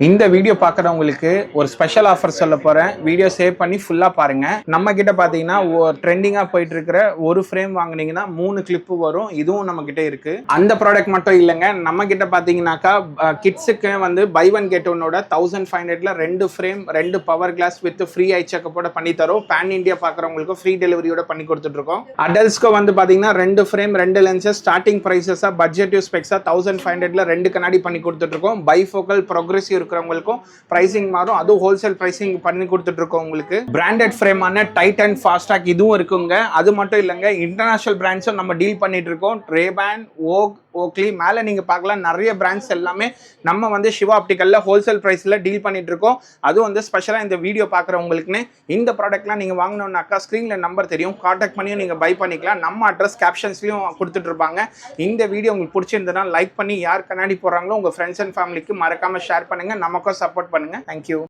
இந்த வீடியோ பார்க்குறவங்களுக்கு ஒரு ஸ்பெஷல் ஆஃபர் சொல்ல போகிறேன். வீடியோ சேவ் பண்ணி ஃபுல்லாக பாருங்கள். நம்ம கிட்ட பார்த்தீங்கன்னா ட்ரெண்டிங்காக போயிட்டு இருக்கிற ஒரு ஃப்ரேம் வாங்கினீங்கன்னா 3 கிளிப்பு வரும். இதுவும் நம்ம கிட்ட இருக்கு. அந்த ப்ராடக்ட் மட்டும் இல்லைங்க, நம்ம கிட்ட பார்த்தீங்கன்னாக்கா கிட்ஸுக்கு வந்து பை ஒன் கெட் ஒன்னோட 1500ல 2 frame 2 power glass with free eye செக்கப்போட பண்ணி தரோம். பேன் இண்டியா பார்க்குறவங்களுக்கு ஃப்ரீ டெலிவரியோட பண்ணி கொடுத்துட்டு இருக்கோம். அடல்ட்ஸ்க்கு வந்து பார்த்தீங்கன்னா 2 ஃப்ரேம் 2 லென்சஸ் ஸ்டார்டிங் ப்ரைஸஸாக பட்ஜெட்டிவ் ஸ்பெக்ஸாக 1500ல 2 கண்ணாடி பண்ணி கொடுத்துட்டு இருக்கோம். பைஃபோக்கல் ப்ரோக்ரெசிவ் இருக்கிறவங்களுக்கும் பிரைசிங் மாறும். அதுவும் ஹோல்சேல் பிரைசிங் பண்ணி கொடுத்துட்டு இருக்கோம். உங்களுக்கு பிராண்டட் ஃப்ரேமான டைட்டன் ஃபாஸ்டாக் இதுவும் இருக்குங்க. அது மட்டும் இல்லைங்க, இன்டர்நேஷனல் பிராண்ட்ஸும் நம்ம டீல் பண்ணிட்டு இருக்கோம். ரேபான், ஓக்லி மேலே நீங்க பார்க்கலாம், நிறைய பிராண்ட்ஸ் எல்லாமே நம்ம வந்து சிவா ஆப்டிக்கல்ல ஹோல்சேல் பிரைஸ்ல டீல் பண்ணிட்டு இருக்கோம். அதுவும் வந்து ஸ்பெஷலா இந்த வீடியோ பார்க்குறவங்களுக்குன்னு இந்த ப்ராடக்ட்லாம் நீங்க வாங்கணும்னாக்கா ஸ்க்ரீன்ல நம்பர் தெரியும், கான்டாக்ட் பண்ணியும் நீங்க பை பண்ணிக்கலாம். நம்ம அட்ரஸ் கேப்ஷன்ஸ்லயும் கொடுத்துட்டு இருப்பாங்க. இந்த வீடியோ உங்களுக்கு பிடிச்சிருந்ததுன்னா லைக் பண்ணி யார் கண்ணாடி போடுறாங்களோ உங்க ஃப்ரெண்ட்ஸ் அண்ட் ஃபேமிலிக்கு மறக்காம ஷேர் பண்ணுங்க. நமக்கும் சப்போர்ட் பண்ணுங்க. தேங்க்யூ.